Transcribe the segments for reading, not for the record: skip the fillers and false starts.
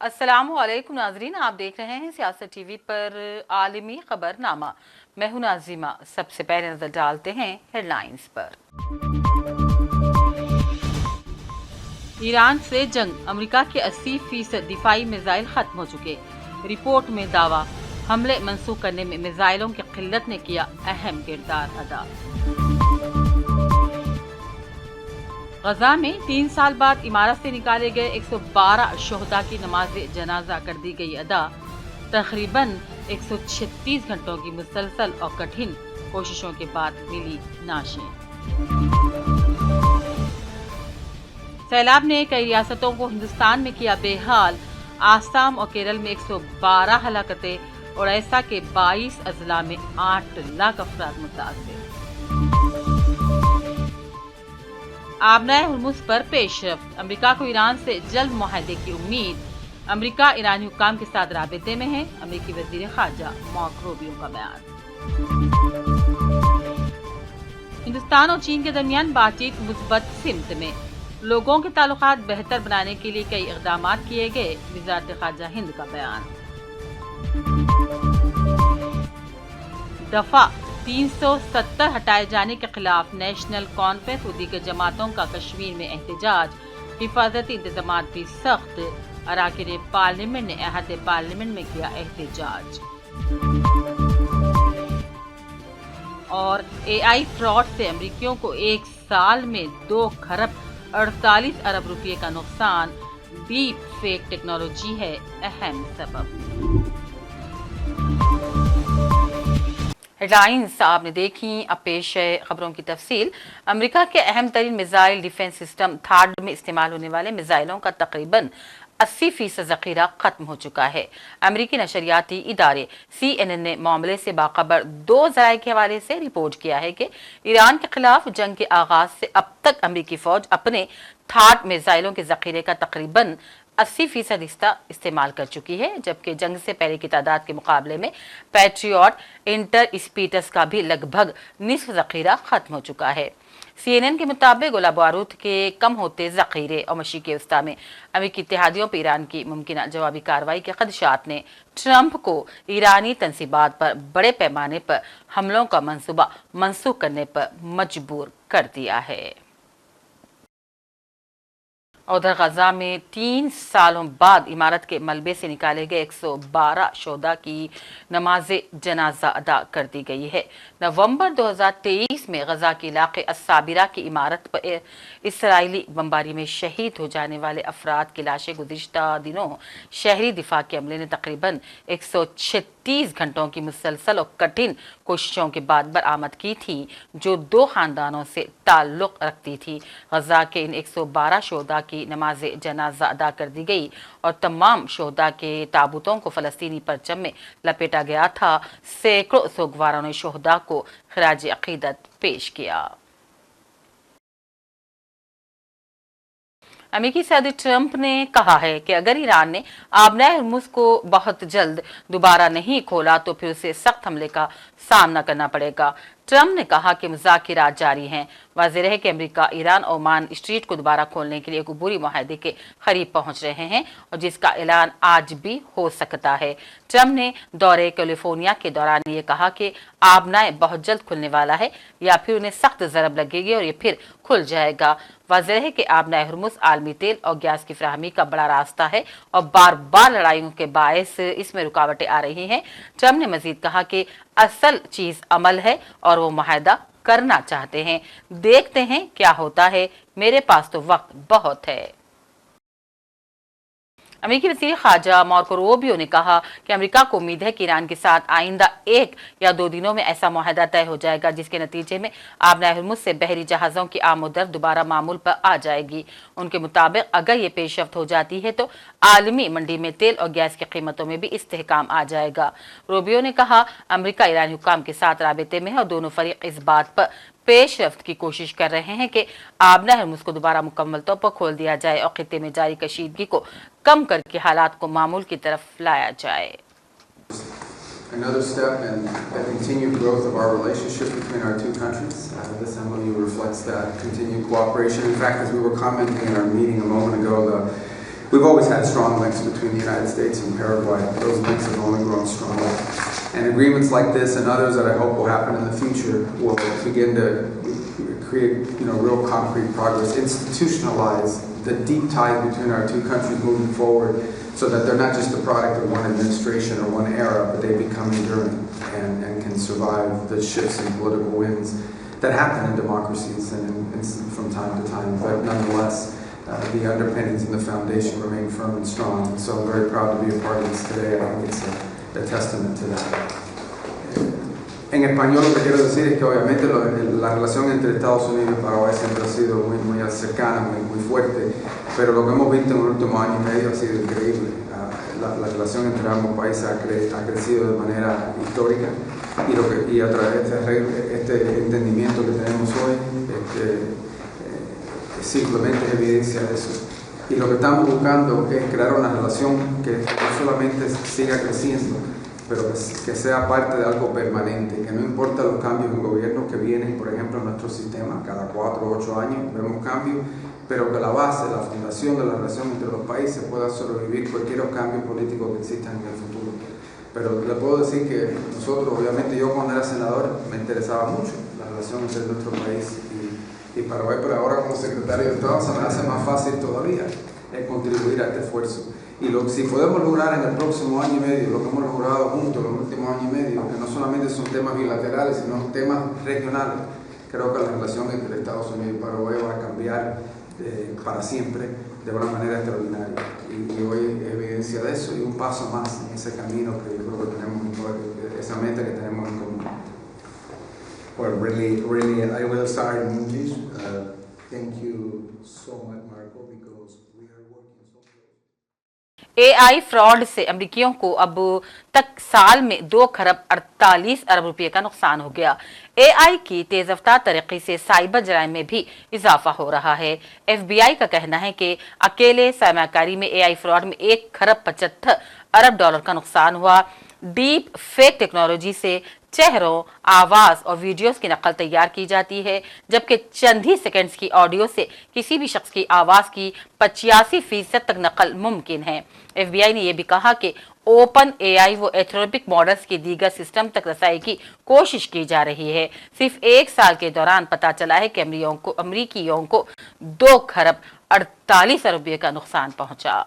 अस्सलाम वालेकुम नाजरीन, आप देख रहे हैं सियासत टीवी पर आलमी खबरनामा। मैं हूं नाजिमा। सबसे पहले नजर डालते हैं हेडलाइंस पर। ईरान से जंग, अमेरिका के 80% दिफाई मिसाइल खत्म हो चुके। रिपोर्ट में दावा, हमले मंसूख करने में मिसाइलों की किल्लत ने किया अहम किरदार अदा। गजा में 3 साल बाद इमारत से निकाले गए 112 शोहदा की नमाज जनाजा कर दी गई अदा। तकरीबन 136 घंटों की मुसलसल और कठिन कोशिशों के बाद मिली नाशें। सैलाब ने कई रियासतों को हिंदुस्तान में किया बेहाल। आसाम और केरल में 112 हलाकतें। ओडिशा के 22 अजला में 8 लाख अफराद मुतासिर। आबनाए हुर्मुज पर पेशरफ्त, अमेरिका को ईरान से जल्द मुआहदे की उम्मीद। अमेरिका ईरानी हुक्काम के साथ राबिते में है, अमेरिकी वजीर खारजा मार्को रूबियो का बयान। हिंदुस्तान और चीन के दरमियान बातचीत मुस्बत सिमत में, लोगों के ताल्लुकात बेहतर बनाने के लिए कई इक़दाम किए गए, वज़ारत खारजा हिंद का बयान। दफा 370 हटाए जाने के खिलाफ नेशनल कॉन्फ्रेंस और दीगर जमातों का कश्मीर में एहतजाज। हिफाजती इंतजामात भी सख्त। अरकान पार्लियामेंट ने अहद पार्लियामेंट में किया एहतजाज। और AI फ्रॉड से अमरीकियों को एक साल में 2 खरब 48 अरब रुपये का नुकसान। डीप फेक टेक्नोलॉजी है अहम सबब। हेडलाइंस आपने देखी, अब पेश है खबरों की तफसील। अमेरिका के अहम तरीन मिसाइल डिफेंस सिस्टम थाड में इस्तेमाल होने वाले मिसाइलों का तकरीबन 80% जखीरा खत्म हो चुका है। अमेरिकी नशरियाती इदारे CNN ने मामले से बाखबर 2 ज़राए के हवाले से रिपोर्ट किया है कि ईरान के खिलाफ जंग के आगाज से अब तक अमेरिकी फौज अपने थाड मिसाइलों के जखीरे का तकरीबन 80% हिस्सा इस्तेमाल कर चुकी है, जबकि जंग से पहले की तादाद के मुकाबले में पैट्रियट इंटर स्पीटस का भी लगभग निस्फ जखीरा खत्म हो चुका है। CNN के मुताबिक गोला बारूद के कम होते जखीरे और मशीकी उस्ता में अमेरिकी इत्तेहादियों पर ईरान की मुमकिन जवाबी कार्रवाई के खदशात ने ट्रंप को ईरानी तंसीबात पर बड़े पैमाने पर हमलों का मंसूबा मनसूख करने पर मजबूर कर दिया है। उधर गजा में 3 सालों बाद इमारत के मलबे से निकाले गए 112 शोहदा की नमाज जनाजा अदा कर दी गई है। नवंबर 2023 में गजा के इलाके अस्साबिरा की इमारत पर इसराइली बमबारी में शहीद हो जाने वाले अफराद की लाशें गुज़िश्ता दिनों शहरी दिफा के अमले ने तकरीबन 136 घंटों की मुसलसल और कठिन कोशिशों के बाद बरामद की थी, जो 2 खानदानों से ताल्लुक रखती थी। गजा के इन 112 शोहदा की नमाज जनाजा अदा कर दी गई और तमाम शोहदा के ताबूतों को फलस्तीनी परचम में लपेटा गया था। सैकड़ों सोगवारों ने शोहदा को खिराज अकीदत पेश किया। अमेरिकी सदर ट्रंप ने कहा है कि अगर ईरान ने आबनाए हुर्मुज को बहुत जल्द दोबारा नहीं खोला तो फिर उसे सख्त हमले का सामना करना पड़ेगा। ट्रंप ने कहा कि मुज़ाकिरात जारी हैं। वाज़ेह है कि अमेरिका ईरान ओमान स्ट्रीट को दोबारा खोलने के लिए एक अबूरी मुआहदे के करीब पहुंच रहे हैं और जिसका ऐलान आज भी हो सकता है। ट्रंप ने दौरे कैलिफोर्निया के दौरान ये कहा कि आबनाए बहुत जल्द खुलने वाला है, या फिर उन्हें सख्त ज़रब लगेगी और ये फिर खुल जाएगा। वाज़ेह है कि आबनाए हुर्मुज आलमी तेल और गैस की फराहमी का बड़ा रास्ता है और बार बार लड़ाइयों के बायस इसमें रुकावटें आ रही हैं। ट्रंप ने मजीद कहा कि असल चीज अमल है और वो मुआहदा करना चाहते हैं। देखते हैं क्या होता है, मेरे पास तो वक्त बहुत है। अमेरिकी वज़ीर ख़ारजा मार्को रूबियो ने कहा कि अमेरिका को उम्मीद है कि ईरान के साथ आइंदा 1 या 2 दिनों में ऐसा मुआहदा तय हो जाएगा जिसके नतीजे में आबनाए हुर्मुज से बहरी जहाज़ों की आमद दोबारा मामूल पर आ जाएगी। उनके मुताबिक अगर ये पेशरफ्त हो जाती है तो आलमी मंडी में तेल और गैस की कीमतों में भी इस्तेहकाम आ जाएगा। रूबियो ने कहा, अमेरिका ईरानी हुक्काम के साथ राबिते में है और दोनों फरीक इस बात पर पेशरफ्त की कोशिश कर रहे हैं कि आबनाए हुर्मुज को दोबारा मुकम्मल तौर पर खोल दिया जाए और खित्ते में जारी कशीदगी को कम करके हालात को मामूल की तरफ लाया जाए। Another step in the continued growth of our relationship between our two countries. This MOU reflects that continued cooperation. In fact, as we were commenting in our meeting a moment ago, We've always had strong links between the United States and Paraguay. Those links have only grown stronger. And agreements like this and others that I hope will happen in the future will begin to create, real concrete progress, institutionalize the deep ties between our two countries moving forward so that they're not just the product of one administration or one era, but they become enduring and can survive the shifts in political winds that happen in democracies and from time to time. But nonetheless, the underpinnings and the foundation remain firm and strong. And so I'm very proud to be a part of this today. I think it's a testament to that. En español lo que quiero decir es que obviamente la relación entre Estados Unidos y Paraguay siempre ha sido muy cercana, muy fuerte, pero lo que hemos visto en el último año y medio ha sido increíble. La relación entre ambos países ha crecido de manera histórica y a través de este entendimiento que tenemos hoy simplemente es evidencia de eso. Y lo que estamos buscando es crear una relación que no solamente siga creciendo, pero que sea parte de algo permanente, que no importa los cambios en gobierno que vienen, por ejemplo, en nuestro sistema, cada 4 o 8 años vemos cambios, pero que la base, la fundación de la relación entre los países pueda sobrevivir cualquier cambio político que exista en el futuro. Pero le puedo decir que nosotros, obviamente yo cuando era senador me interesaba mucho la relación entre nuestro país y Paraguay, pero ahora como secretario de Estado se me hace más fácil todavía contribuir a este esfuerzo. Y si podemos lograr en el próximo año y medio lo que hemos logrado juntos en los últimos años y medio, que no solamente son temas bilaterales, sino temas regionales, creo que la relación entre Estados Unidos y Paraguay va a cambiar para siempre de una manera extraordinaria. Y hoy es evidencia de eso y un paso más en ese camino que yo creo que tenemos, esa meta que tenemos en común. Well, really, I will start in English. Thank you so much, Marco, because we are working so close. AI fraud से अमरीकियों को अब तक साल में 2 खरब 48 अरब रुपए का नुकसान हो गया। AI की तेज रफ्तार तरीके से साइबर जराइम में भी इजाफा हो रहा है। FBI का कहना है कि अकेले सरमाकारी में AI फ्रॉड में 1 खरब 75 अरब डॉलर का नुकसान हुआ। डीप फेक टेक्नोलॉजी से चेहरों, आवाज और वीडियोस की नकल तैयार की जाती है, जबकि चंद ही सेकंड्स की ऑडियो से किसी भी शख्स की आवाज की 85% तक नकल मुमकिन है। FBI ने यह भी कहा कि ओपन AI व एथरोपिक मॉडल्स के दीगर सिस्टम तक रसाई की कोशिश की जा रही है। सिर्फ 1 साल के दौरान पता चला है कि अमरीकियों को 2 खरब 48 अरब रुपये का नुकसान पहुंचा।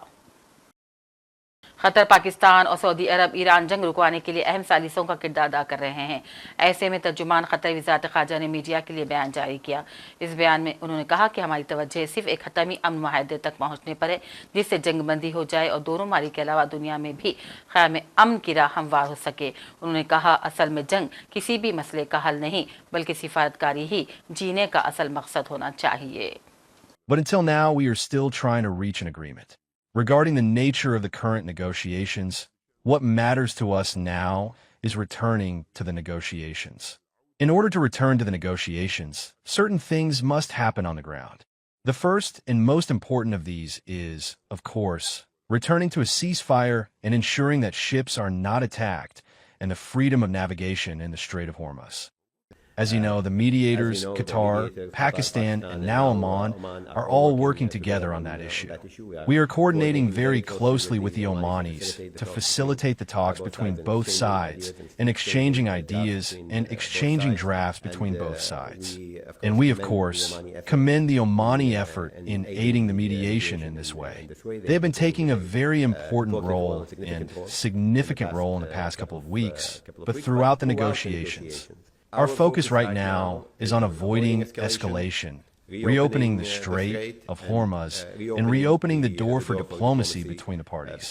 कतर, पाकिस्तान और सऊदी अरब ईरान जंग रुकवाने के लिए अहम साजिशों का किरदार अदा कर रहे हैं। ऐसे में तर्जुमान कतर वज़ारत ख़ारजा ने मीडिया के लिए बयान जारी किया। इस बयान में उन्होंने कहा कि हमारी तवज्जो सिर्फ एक हतमी अमन माहदे तक पहुँचने पर है, जिससे जंगबंदी हो जाए और दोनों मारी के अलावा दुनिया में भी क़याम अमन की राह हमवार हो सके। उन्होंने कहा, असल में जंग किसी भी मसले का हल नहीं, बल्कि सिफारतकारी ही जीने का असल मकसद होना चाहिए। But until now, we are still trying to reach an agreement. Regarding the nature of the current negotiations, what matters to us now is returning to the negotiations. In order to return to the negotiations, certain things must happen on the ground. The first and most important of these is, of course, returning to a ceasefire and ensuring that ships are not attacked and the freedom of navigation in the Strait of Hormuz. As you know, the mediators, Qatar, Pakistan, and now Oman are all working together on that issue. We are coordinating very closely with the Omanis to facilitate the talks between both sides and exchanging ideas and exchanging drafts between both sides. And we, of course, commend the Omani effort in aiding the mediation in this way. They have been taking a very important role and significant role in the past couple of weeks, but throughout the negotiations. Our focus right now is on avoiding escalation, reopening the Strait of Hormuz, and reopening the door for diplomacy between the parties.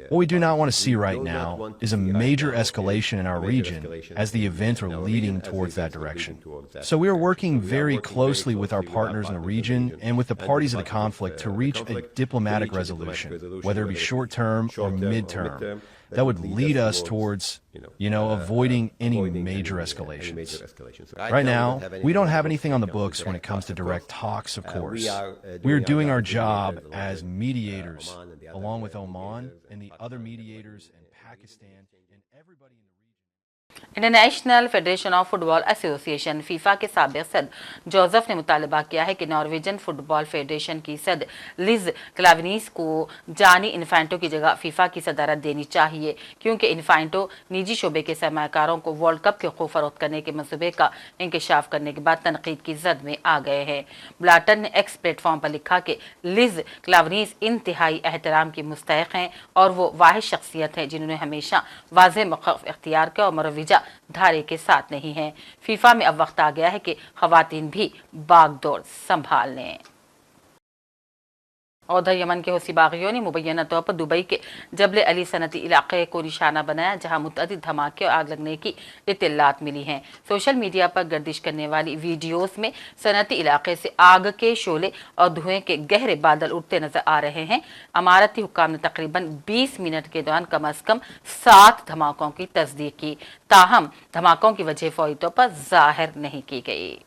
What we do not want to see right now is a major escalation in our region, as the events are leading towards that direction. So we are working very closely with our partners in the region and with the parties of the conflict to reach a diplomatic resolution, whether it be short-term or mid-term, that would lead us towards, avoiding any major escalations. Right now, we don't have anything on the books when it comes to direct talks, of course. We are doing our job as mediators, along with Oman and the other mediators and Pakistan and everybody in the region. International federation of football association FIFA के साबिक सदर Joseph ने मुतालबा किया है कि Norwegian football federation की सदर लिज क्लावनीस को जानी इन्फेंटो की जगह फीफा की सदारत देनी चाहिए, क्योंकि इन्फेंटो निजी शोबे के सरमाकारों को वर्ल्ड कप के खूब फरोख्त करने के मंसूबे का इंकशाफ करने के बाद तनकीद की जद में आ गए हैं। ब्लाटर ने एक्स प्लेटफॉर्म पर लिखा कि लिज क्लावनीस इंतहाई एहतराम की मुस्तहिक हैं और वो वाहिद शख्सियत हैं जिन्होंने हमेशा वाज़ेह मौक़िफ़ इख्तियार किया और मरोविजा धारे के साथ नहीं है। फीफा में अब वक्त आ गया है कि खवातीन भी बागडोर संभाल लें। और यमन के हौसी बागियों ने मुबैना तौर पर दुबई के जबल अली सनती इलाके को निशाना बनाया, जहां मुतअद्दिद धमाके और आग लगने की इत्तलात मिली हैं। सोशल मीडिया पर गर्दिश करने वाली वीडियोस में सनती इलाके से आग के शोले और धुएं के गहरे बादल उठते नजर आ रहे हैं। अमारती हुक्काम ने तकरीबन 20 मिनट के दौरान कम अज कम 7 धमाकों की तस्दीक की, ताहम धमाकों की वजह फौरी तौर पर जाहिर नहीं की गई।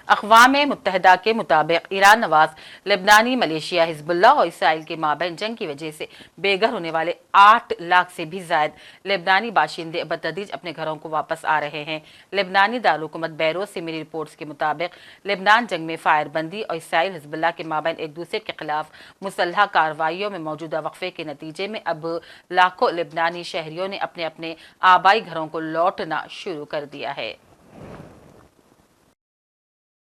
अक़वाम मुत्तहिदा के मुताबिक ईरान नवाज लेबनानी, मलेशिया, हिजबुल्लाह और इसराइल के माबैन जंग की वजह से बेघर होने वाले 8 लाख से भी जायद लेबनानी बाशिंदे बतदरीज अपने घरों को वापस आ रहे हैं। लेबनानी दारुलहुकूमत बैरूत से मिली रिपोर्ट्स के मुताबिक लेबनान जंग में फायरबंदी और इसराइल हिजबुल्लाह के माबैन एक दूसरे के खिलाफ मुसल्ह कार्रवाइयों में मौजूदा वक्फे के नतीजे में अब लाखों लेबनानी शहरियों ने अपने अपने आबाई घरों को लौटना शुरू कर दिया है।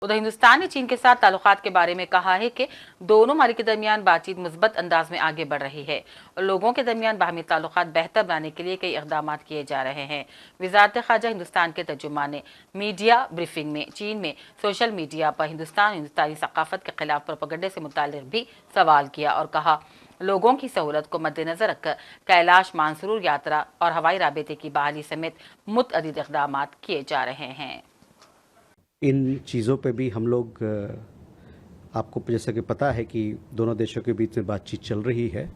उधर हिंदुस्तान ने चीन के साथ ताल्लुकात के बारे में कहा है कि दोनों ममालिक के दरमियान बातचीत मुस्बत अंदाज में आगे बढ़ रही है और लोगों के दरमियान बाहमी ताल्लुकात बेहतर बनाने के लिए कई इक़दाम किए जा रहे हैं। वज़ारत ख़ारजा हिंदुस्तान के तर्जुमान ने मीडिया ब्रीफिंग में चीन में सोशल मीडिया पर हिंदुस्तानी सकाफत के खिलाफ प्रोपेगेंडे से मुताल्लिक़ भी सवाल किया और कहा, लोगों की सहूलत को मद्देनजर रखकर कैलाश मानसरोवर यात्रा और हवाई राबते की बहाली समेत मुतअद्दिद इक़दाम किए जा रहे हैं। इन चीज़ों पे भी हम लोग, आपको जैसा कि पता है कि दोनों देशों के बीच में बातचीत चल रही है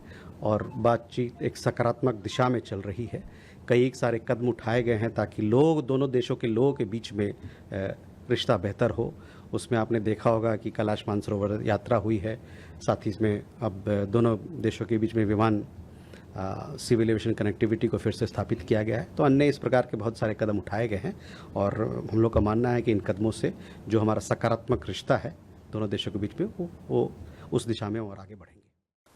और बातचीत एक सकारात्मक दिशा में चल रही है। कई सारे कदम उठाए गए हैं ताकि दोनों देशों के लोगों के बीच में रिश्ता बेहतर हो। उसमें आपने देखा होगा कि कैलाश मानसरोवर यात्रा हुई है, साथ ही इसमें अब दोनों देशों के बीच में विमान सिविल एविएशन कनेक्टिविटी को फिर से स्थापित किया गया है। तो अन्य इस प्रकार के बहुत सारे कदम उठाए गए हैं और हम लोग का मानना है कि इन कदमों से जो हमारा सकारात्मक रिश्ता है दोनों देशों के बीच में वो उस दिशा में और आगे बढ़ेंगे।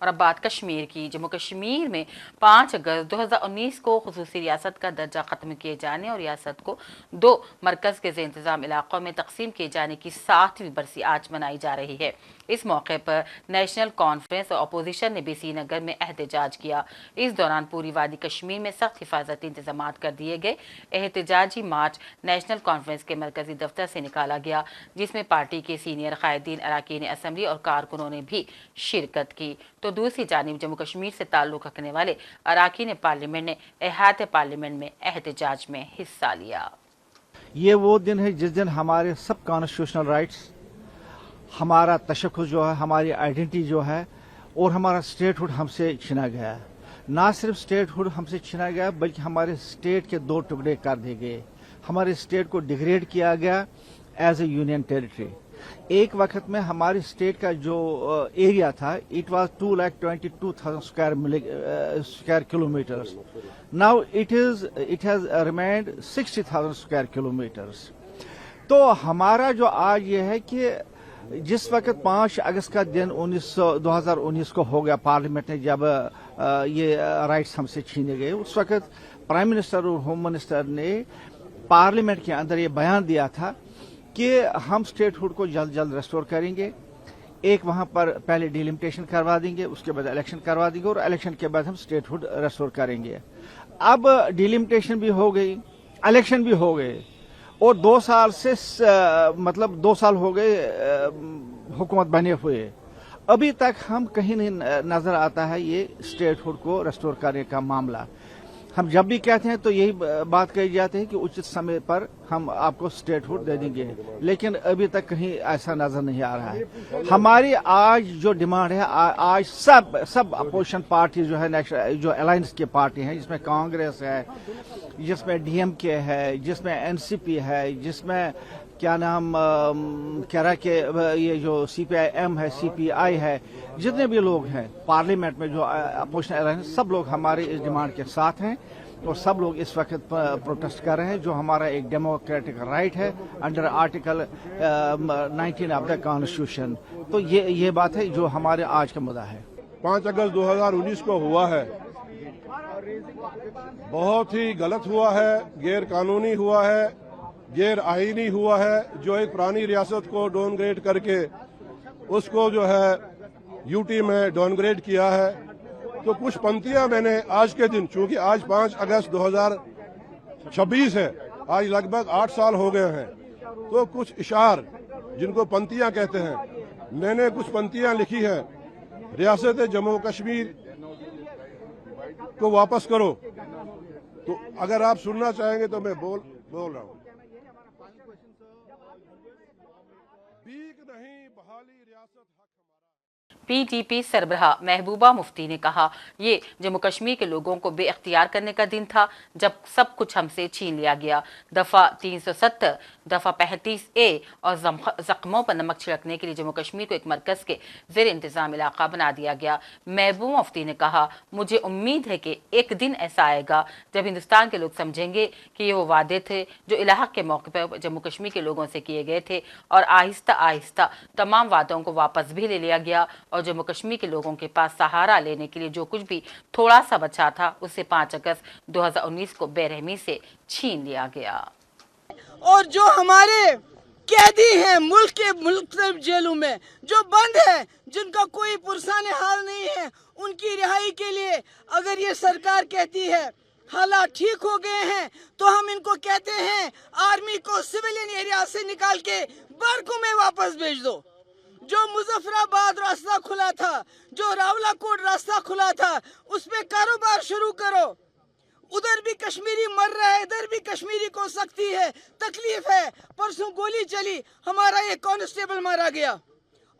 और अब बात कश्मीर की। जम्मू कश्मीर में 5 अगस्त 2019 को खुसूसी रियासत का दर्जा ख़त्म किए जाने और रियासत को 2 मरकज़ के इंतज़ाम इलाक़ों में तकसीम किए जाने की 7वीं बरसी आज मनाई जा रही है। इस मौके पर नेशनल कॉन्फ्रेंस और अपोजिशन ने भी श्रीनगर में एहतजाज किया। इस दौरान पूरी वादी कश्मीर में सख्त हिफाजती इंतजाम कर दिए गए। एहतजाजी मार्च नेशनल कॉन्फ्रेंस के मरकजी दफ्तर से निकाला गया, जिसमें पार्टी के सीनियर कायदीन, अरकान असम्बली और कारकुनों ने भी शिरकत की। तो दूसरी जानिब जम्मू कश्मीर से ताल्लुक़ रखने वाले अरकान पार्लियामेंट ने इहाते पार्लियामेंट में एहतजाज में हिस्सा लिया। ये वो दिन है जिस दिन हमारे सब कॉन्स्टिट्यूशनल राइट्स, हमारा तशक्कुस जो है, हमारी आइडेंटिटी जो है और हमारा स्टेटहुड हमसे छीना गया है। ना सिर्फ स्टेटहुड हमसे छीना गया बल्कि हमारे स्टेट के 2 टुकड़े कर दिए गए। हमारे स्टेट को डिग्रेड किया गया एज ए यूनियन टेरिटरी। एक वक्त में हमारी स्टेट का जो एरिया था it was 2,22,000 square kilometres. Now it has remained 60,000 square kilometres. तो हमारा जो आज ये है कि जिस वक्त 5 अगस्त का दिन 2019 को हो गया, पार्लियामेंट ने जब ये राइट्स हमसे छीने गए, उस वक्त प्राइम मिनिस्टर और होम मिनिस्टर ने पार्लियामेंट के अंदर ये बयान दिया था कि हम स्टेटहुड को जल्द जल्द रेस्टोर करेंगे। एक वहां पर पहले डिलिमिटेशन करवा देंगे, उसके बाद इलेक्शन करवा देंगे और इलेक्शन के बाद हम स्टेटहुड रेस्टोर करेंगे। अब डिलिमिटेशन भी हो गई, इलेक्शन भी हो गए और 2 साल से मतलब 2 साल हो गए हुकूमत बने हुए। अभी तक हम कहीं नहीं नजर आता है ये स्टेटहुड को रेस्टोर करने का मामला। हम जब भी कहते हैं तो यही बात कही जाती है कि उचित समय पर हम आपको स्टेटहुड दे देंगे, लेकिन अभी तक कहीं ऐसा नजर नहीं आ रहा है। हमारी आज जो डिमांड है, आज सब अपोजिशन पार्टी जो है, जो अलायंस की पार्टी हैं, जिसमें कांग्रेस है, जिसमें DMK है, जिसमें NCP है, जिसमें क्या नाम कह रहा है कि ये जो CPIM है, CPI है, जितने भी लोग हैं पार्लियामेंट में जो अपोजिशन हैं, सब लोग हमारे इस डिमांड के साथ हैं और सब लोग इस वक्त प्रोटेस्ट कर रहे हैं, जो हमारा एक डेमोक्रेटिक राइट है under article 19 of the constitution. तो ये बात है जो हमारे आज का मुद्दा है। 5 अगस्त 2019 को हुआ है, बहुत ही गलत हुआ है, गैर कानूनी हुआ है, गैर आईनी हुआ है। जो एक पुरानी रियासत को डाउनग्रेड करके उसको जो है यूटी में डाउनग्रेड किया है। तो कुछ पंक्तियां मैंने आज के दिन, चूंकि आज 5 अगस्त 2026 है, आज लगभग 8 साल हो गए हैं, तो कुछ इशार जिनको पंक्तियां कहते हैं, मैंने कुछ पंक्तियां लिखी हैं। रियासत जम्मू कश्मीर को वापस करो। तो अगर आप सुनना चाहेंगे तो मैं बोल रहा हूं। भीख नहीं, बहाली रियासत हक हमारा। PTP सरबराह महबूबा मुफ्ती ने कहा, ये जम्मू कश्मीर के लोगों को बेअख्तियार करने का दिन था जब सब कुछ हमसे छीन लिया गया। दफा 370, दफा 35A और जख्मों पर नमक छिड़कने के लिए जम्मू कश्मीर को एक मरकज के ज़ेर इंतजाम इलाका बना दिया गया। महबूबा मुफ्ती ने कहा, मुझे उम्मीद है कि एक दिन ऐसा आएगा जब हिंदुस्तान के लोग समझेंगे कि ये वो वादे थे जो इलाक़े के मौके पर जम्मू कश्मीर के लोगों से किए गए थे और आहिस्ता आहिस्ता तमाम वादों को वापस भी ले लिया गया और जम्मू कश्मीर के लोगों के पास सहारा लेने के लिए जो कुछ भी थोड़ा सा बचा था उसे 5 अगस्त 2019 को बेरहमी से छीन लिया गया। और जो हमारे कैदी हैं मुल्क के मुख्तलिफ जेलों में जो बंद है, जिनका कोई पुरसाने हाल नहीं है, उनकी रिहाई के लिए अगर ये सरकार कहती है हालात ठीक हो गए हैं, तो हम इनको कहते हैं आर्मी को सिविलियन एरिया से निकाल के बरकों में वापस भेज दो। जो मुजफ्फराबाद रास्ता खुला था, जो रावलाकोट रास्ता खुला था, उस पे कारोबार शुरू करो। उधर भी कश्मीरी मर रहा है, इधर भी कश्मीरी को सख्ती है, तकलीफ है। परसों गोली चली, हमारा एक कांस्टेबल मारा गया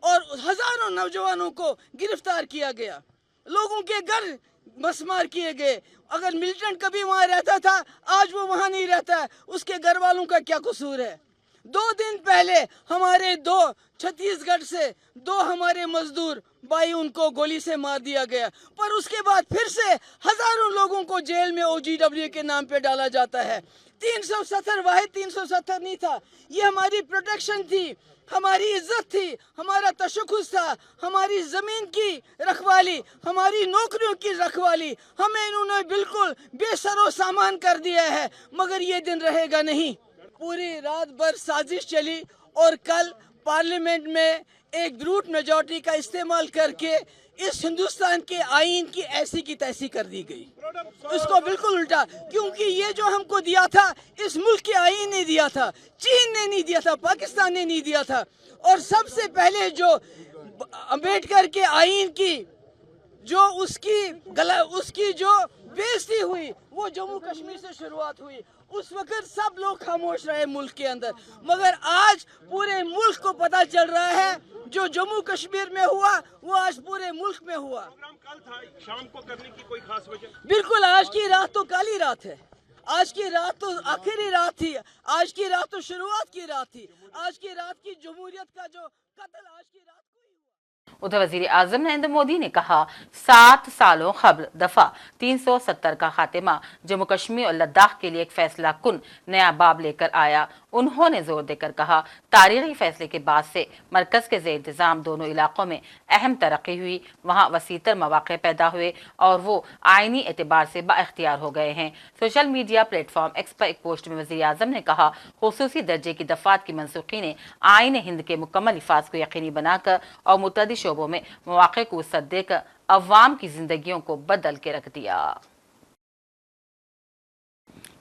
और हजारों नौजवानों को गिरफ्तार किया गया, लोगों के घर मसमार किए गए। अगर मिलिटेंट कभी वहां रहता था, आज वो वहां नहीं रहता है, उसके घर वालों का क्या कसूर है? 2 दिन पहले हमारे 2 छत्तीसगढ़ से 2 हमारे मजदूर भाई, उनको गोली से मार दिया गया। पर उसके बाद फिर से हजारों लोगों को जेल में OGW के नाम पे डाला जाता है। 370 वाहिद 370 नहीं था, ये हमारी प्रोटेक्शन थी, हमारी इज्जत थी, हमारा तशख्खुस था, हमारी जमीन की रखवाली, हमारी नौकरियों की रखवाली। हमें इन्होंने बिल्कुल बेसरो सामान कर दिया है, मगर ये दिन रहेगा नहीं। पूरी रात भर साजिश चली और कल पार्लियामेंट में एक ब्रूट मेजॉरिटी का इस्तेमाल करके इस हिंदुस्तान के आईन की ऐसी की तैसी कर दी गई। इसको बिल्कुल उल्टा, क्योंकि ये जो हमको दिया था इस मुल्क के आईन ने दिया था, चीन ने नहीं दिया था, पाकिस्तान ने नहीं दिया था। और सबसे पहले जो अम्बेडकर के आईन की जो उसकी जो बेइज्जती हुई, वो जम्मू कश्मीर से शुरुआत हुई। उस वक्त सब लोग खामोश रहे मुल्क के अंदर, मगर आज पूरे मुल्क को पता चल रहा है जो जम्मू कश्मीर में हुआ वो आज पूरे मुल्क में हुआ। कल था, शाम को करने की कोई खास वजह? बिल्कुल, आज की रात तो काली रात है, आज की रात तो आखिरी रात थी, आज की रात तो शुरुआत की रात थी, आज की रात की जमहूरियत का जो कत्ल आज की रात को ही हुआ। उधर वजीर आजम नरेंद्र मोदी ने कहा, 7 सालों कबल दफा 370 का खात्मा जम्मू कश्मीर और लद्दाख के लिए एक फैसला कुन नया बाब लेकर आया। उन्होंने जोर देकर कहा, तारीखी फैसले के बाद से मरकज के ज़ेर इंतजाम दोनों इलाकों में अहम तरक्की हुई, वहाँ वसीतर मौक़े पैदा हुए और वो आइनी एतबार से बाइख्तियार हो गए हैं। सोशल मीडिया प्लेटफॉर्म एक्स पर एक पोस्ट में वज़ीर आज़म ने कहा, खुसूसी दर्जे की दफात की मनसूखी ने आइन हिंद के मुकम्मल हिफाज को यकीनी बनाकर और मुतअद्दिद शोबों में मौक़े को वसअत देकर अवाम की जिंदगियों को बदल के रख दिया।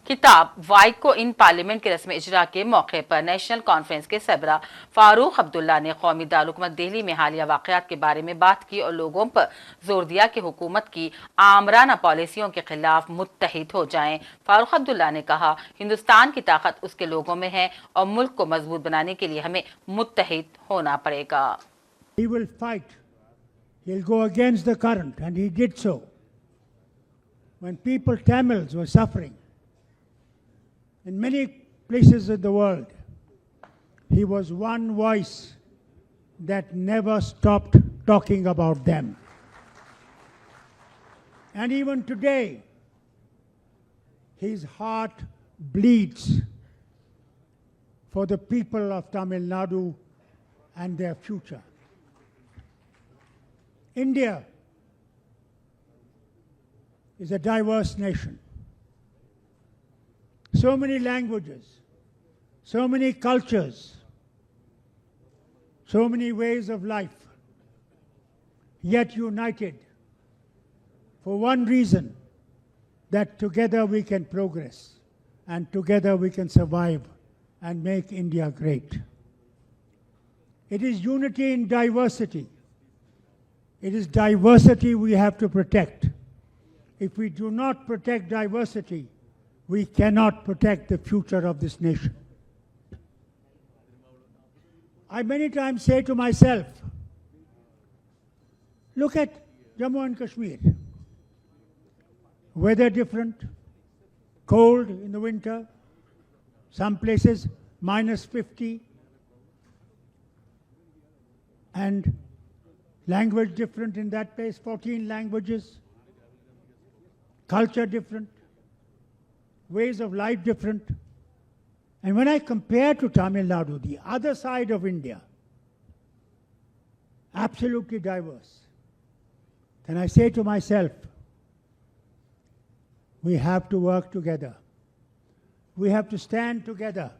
किताब वाइको इन पार्लियामेंट के रस्म इजरा के मौके पर नेशनल कॉन्फ्रेंस के सरबराह फारूक अब्दुल्ला ने कौमी दारुलहुकूमत दिल्ली में हालिया वाक़यात के बारे में बात की और लोगों पर जोर दिया कि हुकूमत की आमराना पॉलिसियों के खिलाफ मुत्तहिद हो जाएं। फारूक अब्दुल्ला ने कहा, हिंदुस्तान की ताकत उसके लोगों में है और मुल्क को मजबूत बनाने के लिए हमें मुत्तहिद होना पड़ेगा। He will fight. He'll go against the current, and he did so. When people, Tamils, were suffering in many places of the world, he was one voice that never stopped talking about them. And even today, his heart bleeds for the people of Tamil Nadu and their future. India is a diverse nation. So many languages, so many cultures, so many ways of life, yet united for one reason, that together we can progress and together we can survive and make India great. It is unity in diversity. It is diversity we have to protect. If we do not protect diversity, we cannot protect the future of this nation. I many times say to myself, look at Jammu and Kashmir. Weather different, cold in the winter, some places -50, and language different in that place, 14 languages, culture different, ways of life different. And when I compare to Tamil Nadu, the other side of India, absolutely diverse, then I say to myself, we have to work together. We have to stand together.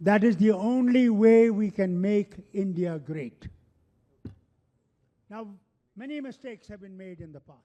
That is the only way we can make India great. Now, many mistakes have been made in the past.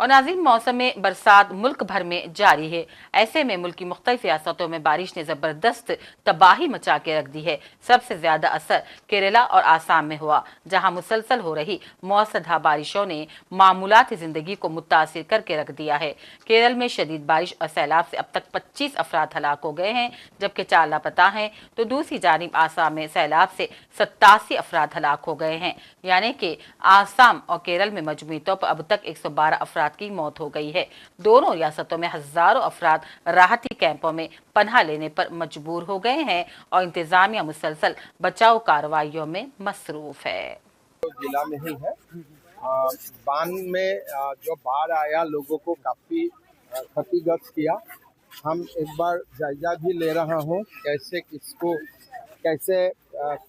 और नाज़रीन, मौसम बरसात मुल्क भर में जारी है। ऐसे में मुल्क की मुख्तलिफ रियासतों में बारिश ने ज़बरदस्त तबाही मचा के रख दी है। सबसे ज़्यादा असर केरला और आसाम में हुआ, जहां मुसलसल हो रही मौसलाधार बारिशों ने मामूलाती ज़िंदगी को मुतासिर करके रख दिया है। केरल में शदीद बारिश और सैलाब से अब तक 25 अफराद हलाक हो गए हैं, जबकि 4 लापता हैं, तो दूसरी जानिब आसाम में सैलाब से 87 अफराद हलाक हो गए हैं। यानी कि आसाम और केरल में मजमूई तौर पर अब तक 112 अफराद की मौत हो गई है। दोनों रियासतों में हजारों अफराद राहती कैंपों में पनाह लेने पर मजबूर हो गए हैं और इंतजामिया मुसलसल बचाव कार्रवाइयों में मसरूफ है। जिला में ही है, बान में जो बाढ़ आया लोगों को काफी क्षतिग्रस्त किया। हम एक बार जायजा भी ले रहा हूँ कैसे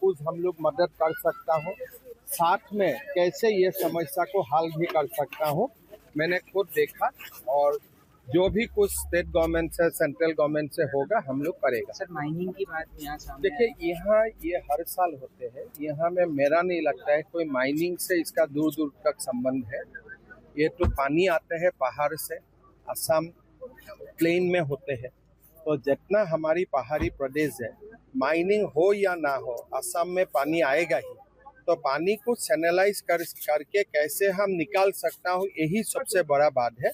कुछ हम लोग मदद कर सकता हूँ, साथ में कैसे ये समस्या को हल भी कर सकता हूँ। मैंने खुद देखा और जो भी कुछ स्टेट गवर्नमेंट से सेंट्रल गवर्नमेंट से होगा हम लोग करेगा। सर, माइनिंग की बात यहाँ सामने देखिए, यहाँ ये हर साल होते हैं। यहाँ में मेरा नहीं लगता है कोई माइनिंग से इसका दूर दूर तक संबंध है। ये तो पानी आते हैं पहाड़ से, असम प्लेन में होते हैं, तो जितना हमारी पहाड़ी प्रदेश है, माइनिंग हो या ना हो, असम में पानी आएगा ही। तो पानी को चैनलाइज करके कैसे हम निकाल सकता हूँ, यही सबसे बड़ा बात है।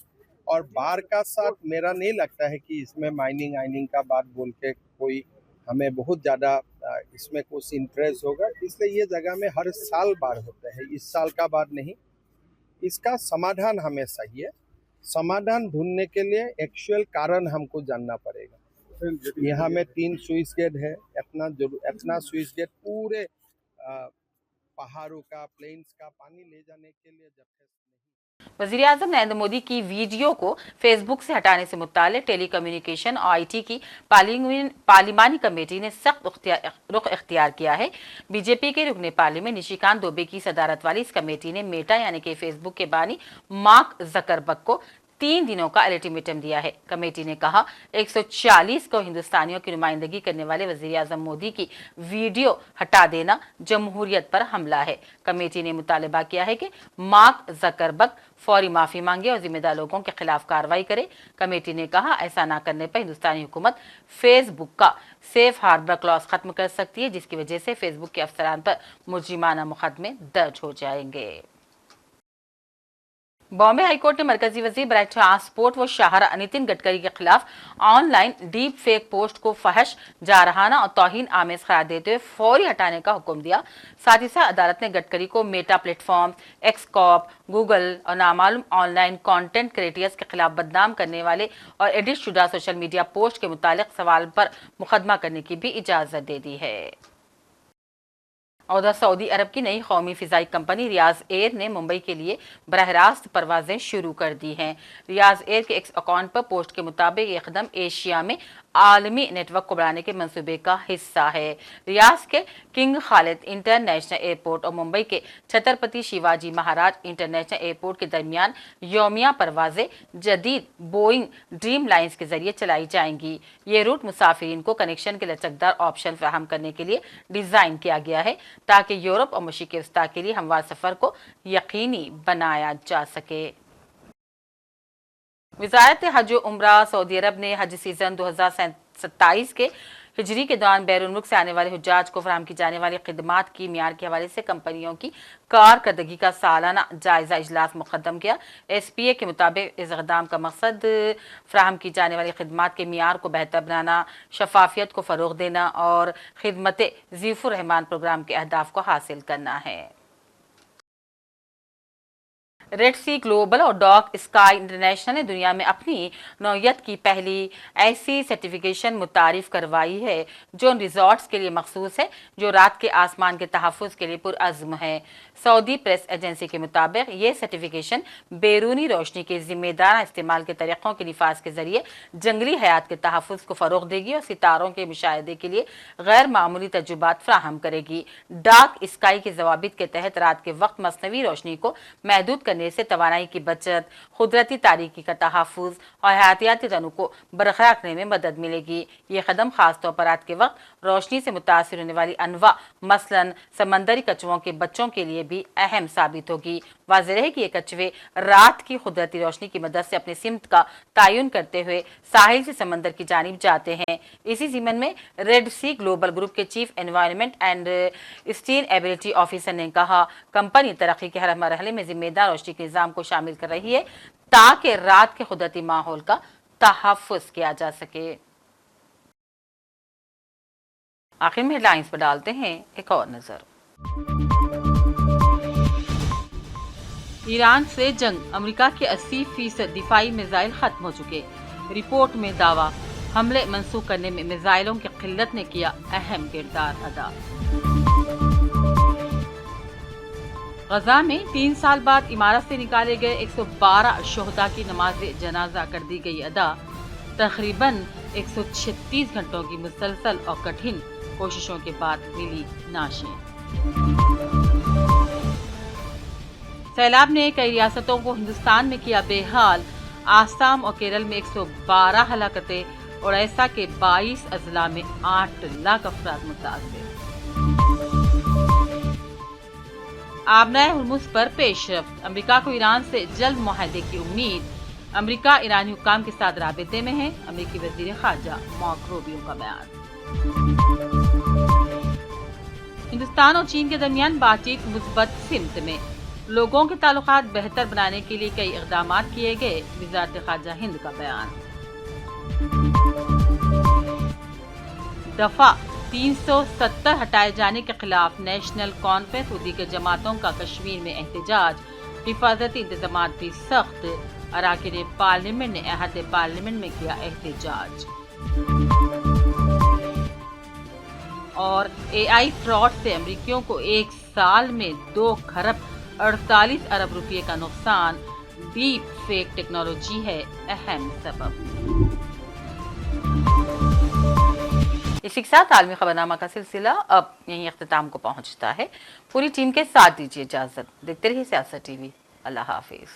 और बाढ़ का साथ मेरा नहीं लगता है कि इसमें माइनिंग का बात बोल के कोई हमें बहुत ज़्यादा इसमें कुछ इंटरेस्ट होगा। इसलिए ये जगह में हर साल बाढ़ होता है, इस साल का बात नहीं। इसका समाधान हमेशा ही है। समाधान ढूंढने के लिए एक्चुअल कारण हमको जानना पड़ेगा। यहाँ में 3 स्विच गेट है, इतना स्विच गेट पूरे पहाड़ों का, प्लेन्स का पानी ले जाने के लिए जब वज़ीर आज़म नरेंद्र मोदी की वीडियो को फेसबुक से हटाने से मुताल्लिक़ टेली कम्युनिकेशन और आईटी की पार्लिमानी कमेटी ने सख्त रुख इख्तियार किया है। बीजेपी के रुकने पार्लियामेंट निशिकांत दुबे की सदारत वाली इस कमेटी ने मेटा यानी कि फेसबुक के बानी मार्क ज़करबर्ग को 3 दिनों का अल्टीमेटम दिया है। कमेटी ने कहा 140 को हिंदुस्तानियों की नुमाइंदगी करने वाले वज़ीर आज़म मोदी की वीडियो हटा देना जमहूरियत पर हमला है। कमेटी ने मुतालबा किया है कि मार्क ज़करबर्ग फौरी माफ़ी मांगे और जिम्मेदार लोगों के खिलाफ कार्रवाई करे। कमेटी ने कहा ऐसा ना करने पर हिंदुस्तानी हुकूमत फेसबुक का सेफ हार्बर क्लॉज खत्म कर सकती है, जिसकी वजह से फेसबुक के अफसरान पर मुजरिमाना मुकदमे दर्ज हो जाएंगे। बॉम्बे हाईकोर्ट ने मरकजी वजीर बराए ट्रांसपोर्ट व शाहराह नितिन गडकरी के खिलाफ ऑनलाइन डीप फेक पोस्ट को फहश, जारहाना और तौहीन आमेज करार देते हुए फौरी हटाने का हुक्म दिया। साथ ही साथ अदालत ने गडकरी को मेटा प्लेटफॉर्म, एक्सकॉप, गूगल और नामालूम ऑनलाइन कंटेंट क्रिएटर्स के खिलाफ बदनाम करने वाले और एडिट शुदा सोशल मीडिया पोस्ट के मुतालिक सवाल पर मुकदमा करने की भी इजाजत दे दी है। और सऊदी अरब की नई कौमी फ़िज़ाई कंपनी रियाज एयर ने मुंबई के लिए बरह रास्त परवाज़ें शुरू कर दी हैं। रियाज एयर के एक्स अकाउंट पर पोस्ट के मुताबिक ये कदम एशिया में आलमी नेटवर्क को बढ़ाने के मंसूबे का हिस्सा है। रियाज के किंग खालिद इंटरनेशनल एयरपोर्ट और मुंबई के छत्रपति शिवाजी महाराज इंटरनेशनल एयरपोर्ट के दरमियान यौमिया परवाज़ें जदीद बोइंग ड्रीम लाइन्स के जरिए चलाई जाएंगी। ये रूट मुसाफिरीन को कनेक्शन के लचकदार ऑप्शन फराहम करने के लिए डिज़ाइन किया गया है ताकि यूरोप और मशरिक़ वस्ता के लिए हमवार सफ़र को यकीनी बनाया जा सके। वज़ारत हज व उम्रा सऊदी अरब ने हज सीज़न 2027 के हिजरी के दौरान बैरून मुल्क से आने वाले हुज्जाज को फराहम की जाने वाली खिदमात की मियार के हवाले से कंपनियों की कारकर्दगी का सालाना जायजा इजलास मुक़द्दम किया। SPA के मुताबिक इस इक़दाम का मकसद फराहम की जाने वाली खिदमात के मियार को बेहतर बनाना, शफाफियत को फ़रोग़ देना और खिदमत ज़ीफ़ुर रहमान प्रोग्राम के अहदाफ को हासिल करना है। रेड सी ग्लोबल और डॉक स्काई इंटरनेशनल ने दुनिया में अपनी नौयत की पहली ऐसी सर्टिफिकेशन मुतारिफ करवाई है जो उन रिजॉर्ट्स के लिए मखसूस है जो रात के आसमान के तहफ़्फ़ुज़ के लिए पुरअज़्म है। सऊदी प्रेस एजेंसी के मुताबिक ये सर्टिफिकेशन बैरूनी रोशनी के ज़िम्मेदार इस्तेमाल के तरीक़ों के निफाज के ज़रिए जंगली हयात के तहफ़्फ़ुज़ को फ़रोग़ देगी और सितारों के मुशाहिदे के लिए गैर मामूली तजुर्बात फ्राहम करेगी। डार्क स्काई के ज़वाबित के तहत रात के वक्त मसनवी रोशनी को महदूद करने से तवानाई की बचत, कुदरती तारीकी का तहफ़्फ़ुज़ और हयातियाती तनों को बरकरार रखने में मदद मिलेगी। ये कदम खास तौर पर रात के वक्त रोशनी से मुतासिर होने वाली अनवा मसलन समंदरी कछुओं के बच्चों के लिए भी अहम साबित होगी। वाज़ेह है कि ये कछुए रात की कुदरती रोशनी की मदद से अपनी सिमत का तयन करते हुए साहिल से समंदर की जानिब जाते हैं। इसी ज़िमन में रेड सी ग्लोबल ग्रुप के chief environment and sustainability officer ने कहा, कंपनी तरक्की के हर मरहले में जिम्मेदार रोशनी के निज़ाम को शामिल कर रही है ताकि रात के कुदरती माहौल का तहफ़्फ़ुज़ किया जा सके। आखिर में हेडलाइंस पर डालते हैं एक और नजर। ईरान से जंग, अमेरिका के 80% दिफाई मिसाइल खत्म हो चुके। रिपोर्ट में दावा, हमले मंसूख करने में मिसाइलों की किल्लत ने किया अहम किरदार अदा। गजा में 3 साल बाद इमारत से निकाले गए 112 शोहदा की नमाज जनाजा कर दी गई अदा। तकरीबन 136 घंटों की मुसलसल और कठिन कोशिशों के बाद मिली नाशें। सैलाब ने कई रियासतों को हिंदुस्तान में किया बेहाल। आसाम और केरल में 112 हलाकतें, ओडिशा के 22 अजला में 8 लाख अफराद मुतासिर। आबनाए हुर्मुज़ पर पेशरफ्त, अमेरिका को ईरान से जल्द मुआहदे की उम्मीद। अमेरिका ईरानी हुक्काम के साथ राबिते में है, अमेरिकी वज़ीर ख़ारजा मार्को रूबियो का बयान। हिंदुस्तान और चीन के दरमियान बातचीत मुस्बत सिमत में, लोगों के ताल्लुकात बेहतर बनाने के लिए कई इक़दामात किए गए, वज़ारत ख़ारजा हिंद का बयान। दफा 370 हटाए जाने के खिलाफ नेशनल कॉन्फ्रेंस उदी के जमातों का कश्मीर में एहतजाज, हिफाजती इंतजामात भी सख्त। अरकान पार्लियामेंट ने अहद पार्लियामेंट में किया एहतजाज। और AI फ्रॉड से अमरीकियों को एक साल में 2 खरब 48 अरब रुपये का नुकसान। डीप फेक टेक्नोलॉजी है अहम सबब। इसी के साथ आलमी खबरनामा का सिलसिला अब यहीं अख्तिताम को पहुंचता है। पूरी टीम के साथ दीजिए इजाजत। देखते रहिए सियासत TV। अल्लाह हाफिज।